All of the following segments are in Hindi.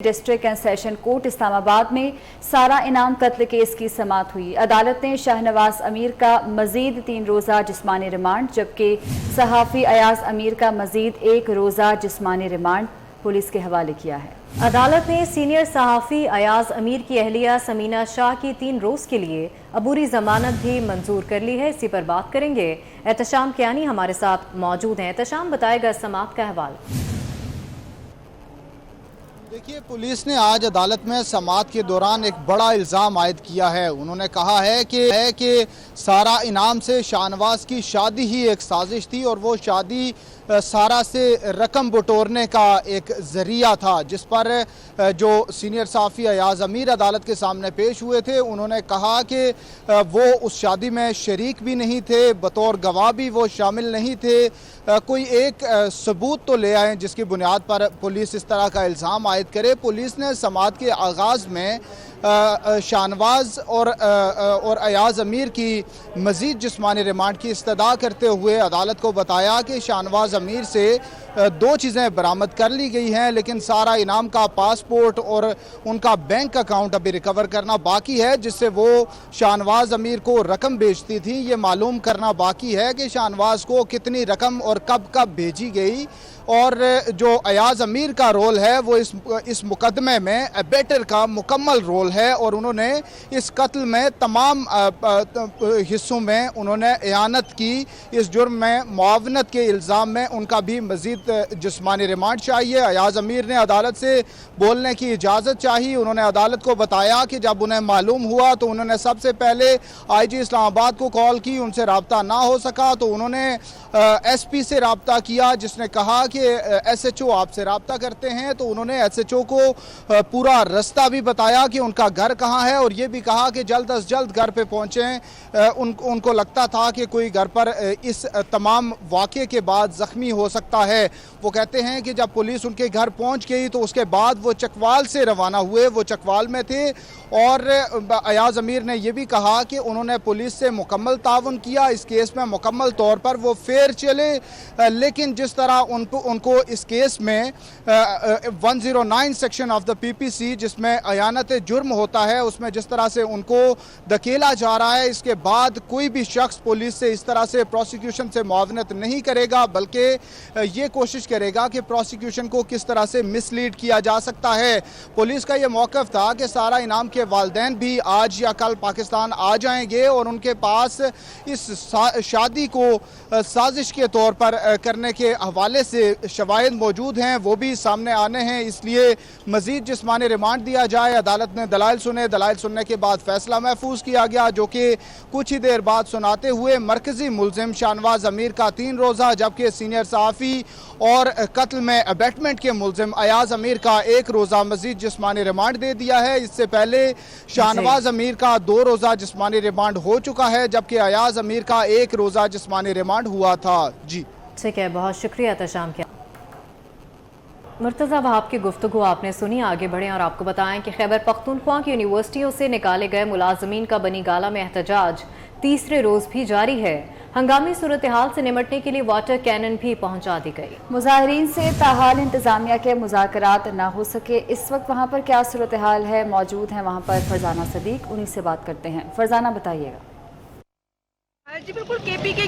District and session court Islamabad में सारा इनाम कत्ल केस की समाअत हुई। अदालत ने शाहनवाज अमीर का मजीद 3 रोज़ा जिस्मानी रिमांड जबकि सहाफ़ी अयाज अमीर का मजीद 1 रोज़ा जिस्मानी रिमांड पुलिस के हवाले किया है। अदालत ने सीनियर सहाफ़ी अयाज अमीर की अहलिया समीना शाह की 3 रोज़ के लिए अबूरी जमानत भी मंजूर कर ली है। इसी पर बात करेंगे। एहतशाम कियानी हमारे साथ मौजूद हैं। एहतशाम, बताएगा समाअत का अहवाल। देखिए, पुलिस ने आज अदालत में समाअत के दौरान एक बड़ा इल्ज़ाम आयद किया है। उन्होंने कहा है कि सारा इनाम से शाहनवाज की शादी ही एक साजिश थी और वो शादी सारा से रकम बटोरने का एक ज़रिया था, जिस पर जो सीनियर सहाफ़ी अयाज अमीर अदालत के सामने पेश हुए थे, उन्होंने कहा कि वो उस शादी में शरीक भी नहीं थे, बतौर गवाह भी वो शामिल नहीं थे। कोई एक सबूत तो ले आए जिसकी बुनियाद पर पुलिस इस तरह का इल्ज़ाम आयद करे। पुलिस ने समाअत के आगाज़ में शाहनवाज और अयाज अमीर की मज़ीद जिस्मानी रिमांड की इस्तदा करते हुए अदालत को बताया कि शाहनवाज अमीर से 2 चीज़ें बरामद कर ली गई हैं, लेकिन सारा इनाम का पासपोर्ट और उनका बैंक अकाउंट अभी रिकवर करना बाकी है, जिससे वो शाहनवाज अमीर को रकम भेजती थी। ये मालूम करना बाकी है कि शाहनवाज को कितनी रकम और कब कब भेजी गई, और जो अयाज अमीर का रोल है वो इस मुकदमे में अबेटर का मुकम्मल रोल है, और उन्होंने इस कत्ल में तमाम हिस्सों में उन्होंने इयानत की। इस जुर्म में मुआवनत के इल्ज़ाम में उनका भी मज़ीद जिस्मानी रिमांड चाहिए। अयाज अमीर ने अदालत से बोलने की इजाज़त चाही। उन्होंने अदालत को बताया कि जब उन्हें मालूम हुआ तो उन्होंने सबसे पहले IG इस्लामाबाद को कॉल की, उनसे रब्ता ना हो सका तो उन्होंने SP से रब्ता किया, जिसने कहा कि SHO आपसे रब्ता करते हैं। तो उन्होंने SHO को पूरा रास्ता भी बताया कि उनका घर कहाँ है, और ये भी कहा कि जल्द अज जल्द घर पे पहुँचें। उनको लगता था कि कोई घर पर इस तमाम वाक़े के बाद ज़ख्मी हो सकता है। वो कहते हैं कि जब पुलिस उनके घर पहुँच गई तो उसके बाद वो चकवाल से रवाना हुए। वो चकवाल में थे, और अयाज अमीर ने यह भी कहा कि उन्होंने पुलिस से मुकम्मल ताउन किया इस केस में, मुकम्मल तौर पर वो फेर चले। लेकिन जिस तरह उनको इस केस में 109 सेक्शन ऑफ द PPC, जिसमें अयानत जुर्म होता है, उसमें जिस तरह से उनको धकेला जा रहा है, इसके बाद कोई भी शख्स पुलिस से इस तरह से प्रोसिक्यूशन से मुआवनत नहीं करेगा, बल्कि ये कोशिश करेगा कि प्रोसिक्यूशन को किस तरह से मिसलीड किया जा सकता है। पुलिस का ये मौक़िफ़ था कि सारा इनाम के वालिदैन भी आज या कल पाकिस्तान आ जाएंगे, और उनके पास इस शादी को साजिश के तौर पर करने के हवाले से शवाहिद मौजूद हैं, वो भी सामने आने हैं। इसलिए मज़ीद जिस्मानी रिमांड दिया जाए। अदालत ने दलाइल सुने, दलाइल सुनने के बाद फैसला महफूज किया गया, जो कि कुछ ही देर बाद सुनाते हुए मरकज़ी मुलजिम शाहनवाज अमीर का 3 रोज़ा, जबकि सीनियर सहाफ़ी और कत्ल में अबेटमेंट के मुलजिम अयाज अमीर का 1 रोज़ा मज़ीद जिस्मानी रिमांड दे दिया है। इससे पहले शाहनवाज अमीर का 2 रोज़ा जिस्मानी रिमांड हो चुका है, जबकि अयाज अमीर का 1 रोज़ा जिस्मानी रिमांड हुआ था। जी ठीक है, बहुत शुक्रिया एहतशाम किया। मुर्तज़ा वहाब की गुफ्तगू आपने सुनी। आगे बढ़ें और आपको बताएं कि खैबर पख्तूनख्वा की यूनिवर्सिटियों से निकाले गए मुलाजमीन का बनी गाला में एहतजाज तीसरे रोज भी जारी है। हंगामी सूरत हाल से निमटने के लिए वाटर कैनन भी पहुंचा दी गई। मुजाहिरीन से ताहाल इंतजामिया के मुज़ाकरात न हो सके। इस वक्त वहाँ पर क्या सूरत हाल है? मौजूद हैं वहाँ पर फरजाना सदीक, उन्हीं से बात करते हैं। फरजाना, बताइएगा। जी बिल्कुल, KPK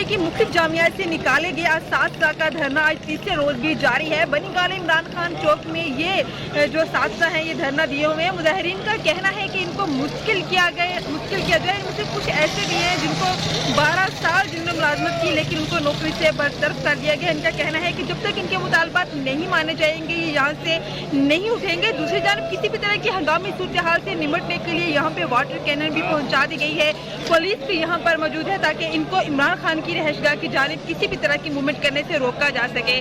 की मुख्य जामिया से निकाले गए आज 7 का धरना आज तीसरे रोज भी जारी है। बनी गाला इमरान खान चौक में ये जो साथी हैं ये धरना दिए हुए हैं। मुजाहिरीन का कहना है कि इनको मुश्किल किया गया। इनसे कुछ ऐसे भी हैं जिनको 12 साल जिन्होंने मुलाजमत की, लेकिन उनको नौकरी से बरतरफ कर दिया गया। इनका कहना है कि जब तक इनके मुतालबात नहीं माने जाएंगे ये यहाँ से नहीं उठेंगे। दूसरी जानब किसी भी तरह की हंगामी सूरत हाल से निमटने के लिए यहाँ पे वाटर कैनन भी पहुँचा दी गई है। पुलिस भी यहाँ पर मौजूद है ताकि इनको इमरान खान की रहशगाह की जानिब किसी भी तरह की मूवमेंट करने से रोका जा सके।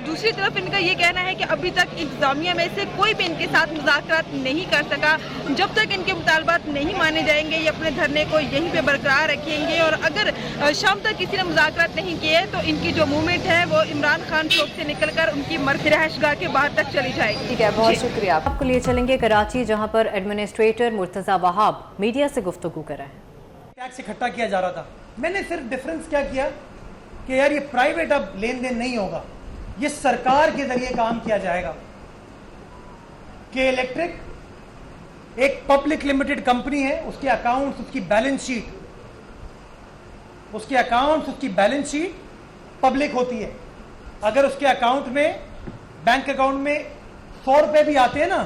दूसरी तरफ इनका ये कहना है कि अभी तक इंतजामिया में से कोई भी इनके साथ मुज़ाकरात नहीं कर सका। जब तक इनके मुतालबात नहीं माने जाएंगे ये अपने धरने को यहीं पे बरकरार रखेंगे, और अगर शाम तक किसी ने मुज़ाकरात नहीं किए तो इनकी जो मूवमेंट है वो इमरान खान चौक से निकलकर उनकी रहशगाह के बाहर तक चली जाएगी। ठीक है, बहुत शुक्रिया। आपको लिए चलेंगे कराची, जहाँ पर एडमिनिस्ट्रेटर मुर्तज़ा वहाब मीडिया से गुफ्तगू कर रहे हैं। टैक्स इकट्ठा किया जा रहा था, मैंने सिर्फ डिफरेंस क्या किया कि यार ये प्राइवेट अब लेन देन नहीं होगा, ये सरकार के जरिए काम किया जाएगा। के इलेक्ट्रिक एक पब्लिक लिमिटेड कंपनी है, उसके अकाउंट्स, उसकी बैलेंस शीट पब्लिक होती है। अगर उसके अकाउंट में, बैंक अकाउंट में 100 रुपए भी आते हैं ना,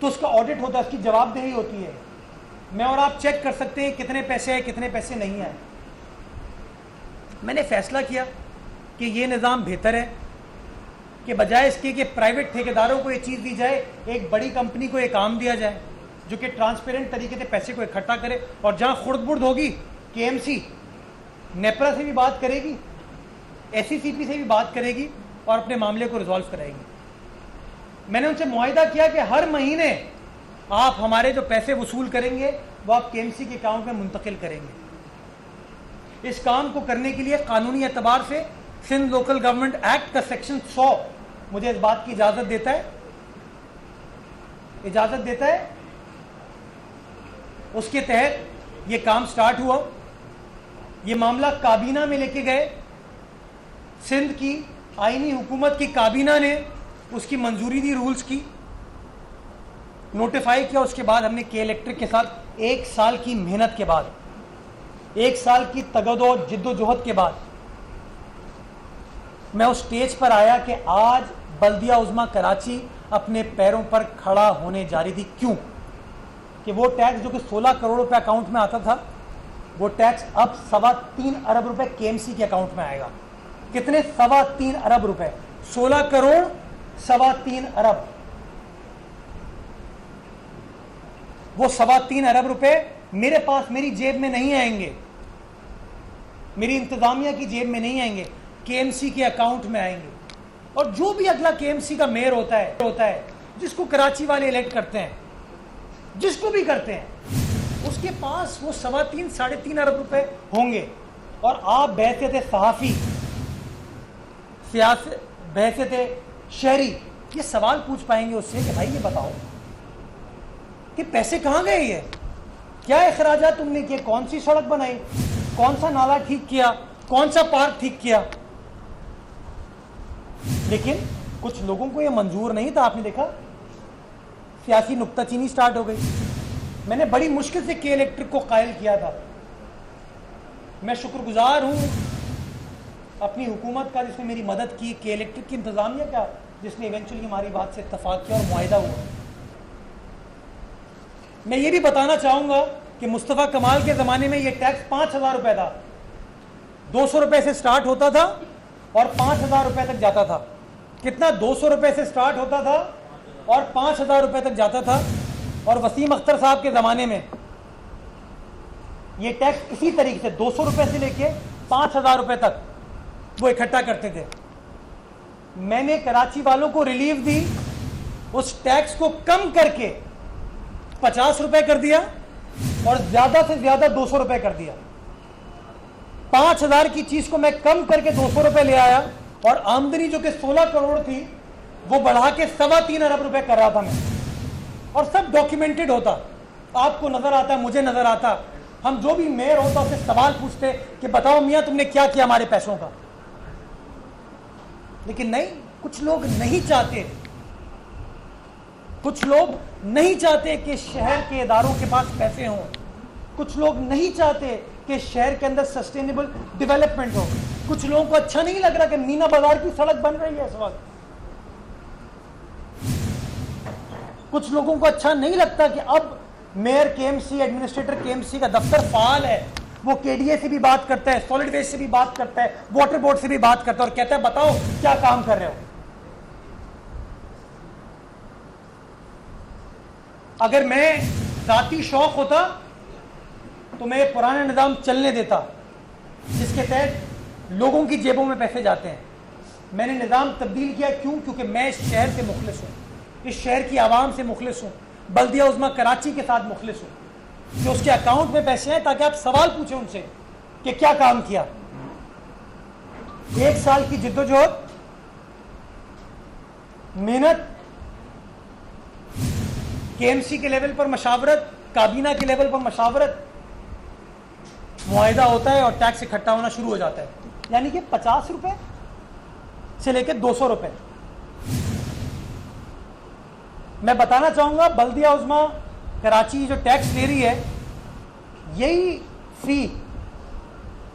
तो उसका ऑडिट होता है, उसकी जवाबदेही होती है। मैं और आप चेक कर सकते हैं कितने पैसे आए, कितने पैसे नहीं आए। मैंने फैसला किया कि ये निज़ाम बेहतर है कि बजाय इसके कि प्राइवेट ठेकेदारों को ये चीज़ दी जाए, एक बड़ी कंपनी को ये काम दिया जाए जो कि ट्रांसपेरेंट तरीके से पैसे को इकट्ठा करे, और जहाँ खुर्द-बुर्द होगी KMC नेपरा से भी बात करेगी, SECP से भी बात करेगी और अपने मामले को रिजॉल्व कराएगी। मैंने उनसे मुआहिदा किया कि हर महीने आप हमारे जो पैसे वसूल करेंगे वो आप KMC के अकाउंट में मुंतकिल करेंगे। इस काम को करने के लिए कानूनी एतबार से सिंध लोकल गवर्नमेंट एक्ट का सेक्शन 100 मुझे इस बात की इजाजत देता है। उसके तहत ये काम स्टार्ट हुआ। ये मामला काबीना में लेके गए, सिंध की आईनी हुकूमत की काबीना ने उसकी मंजूरी दी, रूल्स की नोटिफाई किया। उसके बाद हमने के इलेक्ट्रिक के साथ 1 साल की मेहनत के बाद, 1 साल की तगदो जिद्दोजहद के बाद मैं उस स्टेज पर आया कि आज बल्दिया उज़्मा कराची अपने पैरों पर खड़ा होने जा रही थी। क्यों? कि वो टैक्स जो कि 16 करोड़ रुपए अकाउंट में आता था, वो टैक्स अब 3.25 अरब रुपए KMC के अकाउंट में आएगा। कितने? 3.25 अरब रुपए। 16 करोड़ 3.25 अरब। वो 3.25 अरब रुपए मेरे पास, मेरी जेब में नहीं आएंगे, मेरी इंतजामिया की जेब में नहीं आएंगे, KMC के अकाउंट में आएंगे। और जो भी अगला KMC का मेयर होता है जिसको कराची वाले इलेक्ट करते हैं, जिसको भी करते हैं, उसके पास वो 3.25-3.5 अरब रुपए होंगे। और आप बहसियत सहाफ़ी, बहसियत शहरी, ये सवाल पूछ पाएंगे उससे कि भाई ये बताओ कि पैसे कहाँ गए, ये क्या अखराजात तुमने किए, कौन सी सड़क बनाई, कौन सा नाला ठीक किया, कौन सा पार्क ठीक किया। लेकिन कुछ लोगों को यह मंजूर नहीं था। आपने देखा सियासी नुक्ताचीनी स्टार्ट हो गई। मैंने बड़ी मुश्किल से के इलेक्ट्रिक को कायल किया था। मैं शुक्रगुजार हूं अपनी हुकूमत का जिसने मेरी मदद की, के इलेक्ट्रिक की इंतजामिया का जिसने इवेंचुअली हमारी बात से इत्तफाक किया और मुआहिदा हुआ। मैं ये भी बताना चाहूंगा कि मुस्तफ़ा कमाल के ज़माने में ये टैक्स 5,000 रुपए था। 200 रुपए से स्टार्ट होता था और 5,000 रुपए तक जाता था। कितना? 200 रुपए से स्टार्ट होता था और 5,000 रुपए तक जाता था। और वसीम अख्तर साहब के ज़माने में ये टैक्स इसी तरीके से 200 रुपए से लेके 5,000 रुपए तक वो इकट्ठा करते थे। मैंने कराची वालों को रिलीफ दी, उस टैक्स को कम करके 50 रुपए कर दिया और ज्यादा से ज्यादा 200 रुपए कर दिया। 5,000 की चीज को मैं कम करके 200 रुपए ले आया और आमदनी जो कि 16 करोड़ थी वो बढ़ा के 3.25 अरब रुपए कर रहा था मैं। और सब डॉक्यूमेंटेड होता, आपको नजर आता, मुझे नजर आता। हम जो भी मेयर होता उससे सवाल पूछते कि बताओ मियां तुमने क्या किया हमारे पैसों का। लेकिन नहीं, कुछ लोग नहीं चाहते, कुछ लोग नहीं चाहते कि शहर के इदारों के पास पैसे हों। कुछ लोग नहीं चाहते कि शहर के अंदर सस्टेनेबल डेवलपमेंट हो। कुछ लोगों को अच्छा नहीं लग रहा कि मीना बाजार की सड़क बन रही है इस वक्त। कुछ लोगों को अच्छा नहीं लगता कि अब मेयर KMC, एडमिनिस्ट्रेटर KMC का दफ्तर फाल है। वो KDA से भी बात करता है, सॉलिड वेस्ट से भी बात करता है, वाटर बोर्ड से भी बात करता है और कहता है बताओ क्या काम कर रहे हो। अगर मैं जाती शौक होता तो मैं पुराना निजाम चलने देता जिसके तहत लोगों की जेबों में पैसे जाते हैं। मैंने निजाम तब्दील किया। क्यों? क्योंकि मैं इस शहर से मुखलिस हूं, इस शहर की आवाम से मुखलिस हूं, बल्दिया उज़्मा कराची के साथ मुखलिस हूं कि उसके अकाउंट में पैसे हैं ताकि आप सवाल पूछें उनसे कि क्या काम किया। 1 साल की जिद्दोजहद, मेहनत, KMC के लेवल पर मशावरत, काबीना के लेवल पर मशावरत, मुआहिदा होता है और टैक्स इकट्ठा होना शुरू हो जाता है। यानी कि 50 रुपए से लेकर 200 रुपए मैं बताना चाहूंगा बल्दिया उज़्मा कराची जो टैक्स ले रही है, यही फी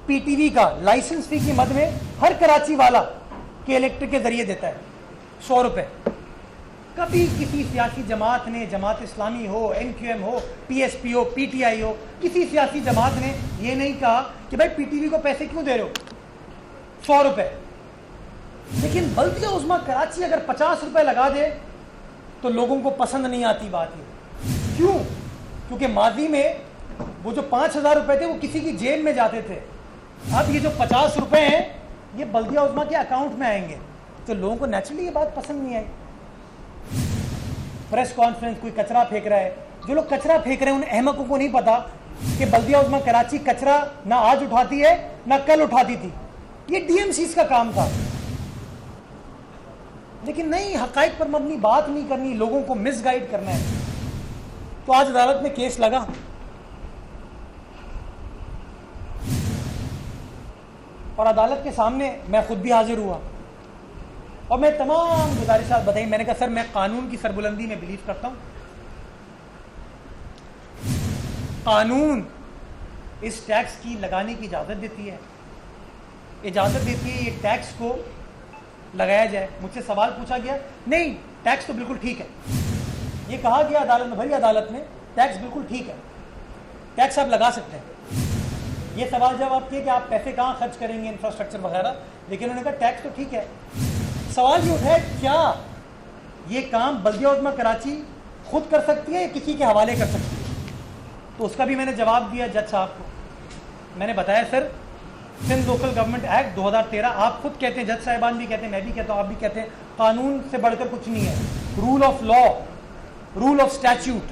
पीटीवी का लाइसेंस फी की मद में हर कराची वाला के इलेक्ट्रिक के जरिए देता है 100 रुपए। कभी किसी सियासी जमात ने, जमात इस्लामी हो, एनक्यूएम हो, पीएसपी हो, पीटीआई हो, किसी सियासी जमात ने यह नहीं कहा कि भाई पीटीवी को पैसे क्यों दे रहे हो 100 रुपए। लेकिन बल्दिया उज़्मा कराची अगर 50 रुपए लगा दे तो लोगों को पसंद नहीं आती बात ये। क्यों? क्योंकि माजी में वो जो 5,000 रुपए थे वो किसी की जेब में जाते थे, अब ये जो 50 रुपए हैं ये बल्दिया उज़्मा के अकाउंट में आएंगे, तो लोगों को नेचुरली ये बात पसंद नहीं आई। प्रेस कॉन्फ्रेंस, कोई कचरा फेंक रहा है, जो लोग कचरा फेंक रहे हैं उन अहमकों को नहीं पता कि बल्दिया उज़्मा कराची कचरा ना आज उठाती है ना कल उठाती थी, ये डीएमसीज का काम था। लेकिन नहीं, हकाइक पर मबनी बात नहीं करनी, लोगों को मिसगाइड करना है। तो आज अदालत में केस लगा, और अदालत के सामने मैं खुद भी हाजिर हुआ और मैं तमाम गुजारिशात बताई। मैंने कहा सर, मैं कानून की सरबुलंदी में बिलीव करता हूं, कानून इस टैक्स की लगाने की इजाजत देती है, ये टैक्स को लगाया जाए। मुझसे सवाल पूछा गया, नहीं टैक्स तो बिल्कुल ठीक है, ये कहा गया अदालत में, भरी अदालत में टैक्स बिल्कुल ठीक है, टैक्स आप लगा सकते हैं। ये सवाल जवाब किए कि आप पैसे कहाँ खर्च करेंगे, इंफ्रास्ट्रक्चर वगैरह, लेकिन उन्होंने कहा टैक्स तो ठीक है। सवाल ये उठा है, क्या ये काम बल्दिया उज़्मा कराची खुद कर सकती है या किसी के हवाले कर सकती है? तो उसका भी मैंने जवाब दिया जज साहब को। मैंने बताया sir, Sindh local government act 2013, आप खुद कहते हैं, जज साहिबान भी कहते हैं, मैं भी कहता हूँ, आप भी कहते हैं, कानून से बढ़कर कुछ नहीं है, rule of law, rule of statute.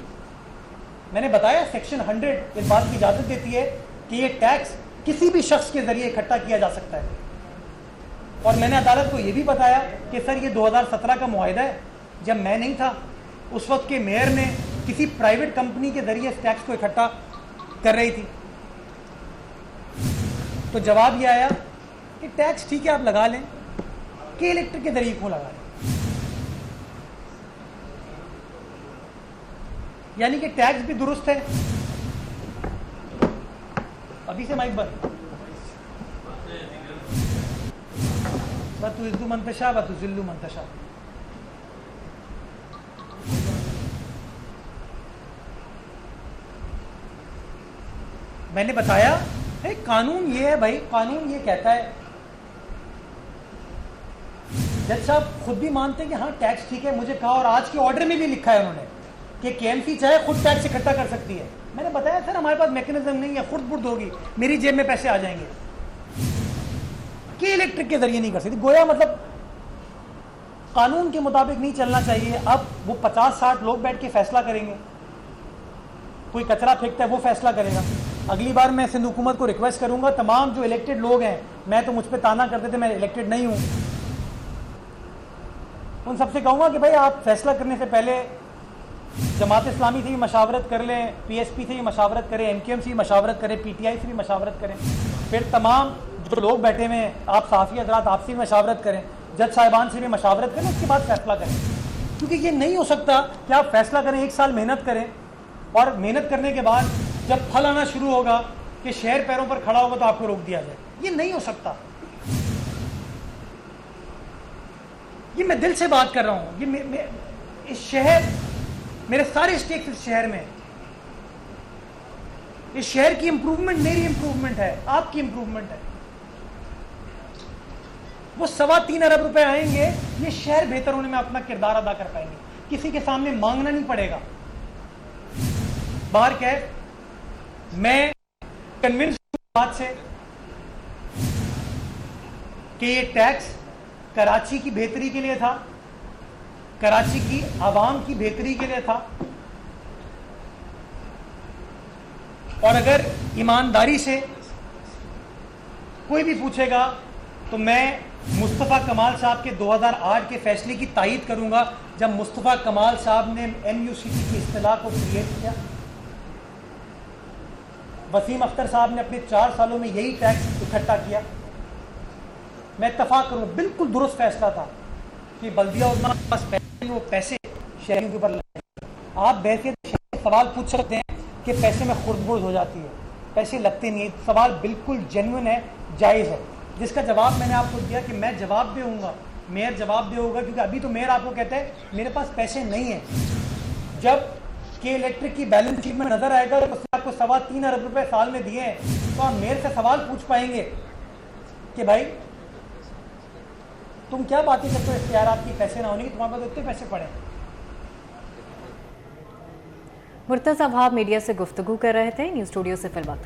मैंने बताया सेक्शन 100 इस बात की इजाजत देती है कि ये टैक्स किसी भी शख्स के जरिए इकट्ठा किया जा सकता है। और मैंने अदालत को यह भी बताया कि सर ये 2017 का मुआहिदा है, जब मैं नहीं था उस वक्त के मेयर ने किसी प्राइवेट कंपनी के जरिए इस टैक्स को इकट्ठा कर रही थी। तो जवाब ये आया कि टैक्स ठीक है आप लगा लें, कि इलेक्ट्रिक के जरिए क्यों लगा लें, यानी कि टैक्स भी दुरुस्त है। अभी से माइक बंद। वतुइज़्ज़ु मन तशा वतुज़िल्लु मन तशा। मैंने बताया है कानून ये है भाई, कानून ये कहता है। जज साहब खुद भी मानते हैं कि हाँ टैक्स ठीक है, मुझे कहा और आज के ऑर्डर में भी लिखा है उन्होंने कि केएमसी चाहे खुद टैक्स इकट्ठा कर सकती है। मैंने बताया सर हमारे पास मैकेनिज्म नहीं है, खुद बुर्द होगी, मेरी जेब में पैसे आ जाएंगे, कि इलेक्ट्रिक के जरिए नहीं कर सकती। गोया मतलब कानून के मुताबिक नहीं चलना चाहिए। अब वो 50-60 लोग बैठ के फैसला करेंगे, कोई कचरा फेंकता है वो फैसला करेगा। अगली बार मैं सिंध हुकूमत को रिक्वेस्ट करूंगा, तमाम जो इलेक्टेड लोग हैं, मैं तो मुझ पर ताना करते थे मैं इलेक्टेड नहीं हूं, उन सबसे कहूंगा कि भाई आप फैसला करने से पहले जमात इस्लामी से भी मशावरत कर लें, पीएसपी से भी मशावरत करें, एनक्यूएम से भी मशावरत करें, पीटीआई से भी मशावरत करें, फिर तमाम जो लोग बैठे हुए हैं, आप साफ़ी हज़रात आपसे भी मशावरत करें, जज साहिबान से भी मशावरत करें, उसके बाद फैसला करें। क्योंकि ये नहीं हो सकता कि आप फैसला करें, 1 साल मेहनत करें और मेहनत करने के बाद जब फल आना शुरू होगा कि शहर पैरों पर खड़ा होगा तो आपको रोक दिया जाए। ये नहीं हो सकता। ये मैं दिल से बात कर रहा हूं। ये इस शहर, मेरे सारे स्टेक्स इस शहर में, इस शहर की इंप्रूवमेंट मेरी इंप्रूवमेंट है, आपकी इंप्रूवमेंट है। वो 3.25 अरब रुपए आएंगे, ये शहर बेहतर होने में अपना किरदार अदा कर पाएंगे, किसी के सामने मांगना नहीं पड़ेगा। बाहर क्या है, मैं कन्विंस बात से कि ये टैक्स कराची की बेहतरी के लिए था, कराची की आवाम की बेहतरी के लिए था। और अगर ईमानदारी से कोई भी पूछेगा तो मैं मुस्तफ़ा कमाल साहब के 2008 के फैसले की तायीद करूंगा, जब मुस्तफ़ा कमाल साहब ने MUCT की इस्तिलाह को क्रिएट किया। वसीम अख्तर साहब ने अपने 4 सालों में यही टैक्स इकट्ठा किया। मैं इत्तफाक करूंगा, बिल्कुल दुरुस्त फैसला था कि बल्दिया उज़्मा के पास पैसे, वो पैसे शहरियों के ऊपर लगाएंगे। आप बहसियत सवाल पूछ सकते हैं कि पैसे में खुर्द-बुर्द हो जाती है, पैसे लगते नहीं है। सवाल बिल्कुल जेन्युइन है, जायज़ है, जिसका जवाब मैंने आपको दिया कि मैं जवाब दूंगा, मेयर जवाब देगा, क्योंकि अभी तो मेयर आपको कहता है मेरे पास पैसे नहीं है। जब के इलेक्ट्रिक की बैलेंस शीट में नजर आएगा तो उसने आपको 3.25 अरब रुपए साल में दिए हैं, तो आप मेयर से सवाल पूछ पाएंगे कि भाई तुम क्या बातें करते हो इख्तियार आपकी पैसे ना होने की, तुम्हारे पास इतने पैसे पड़े हैं। मुर्तज़ा भाब मीडिया से गुफ्तगू कर रहे थे। न्यूज़ स्टूडियो से फिलहाल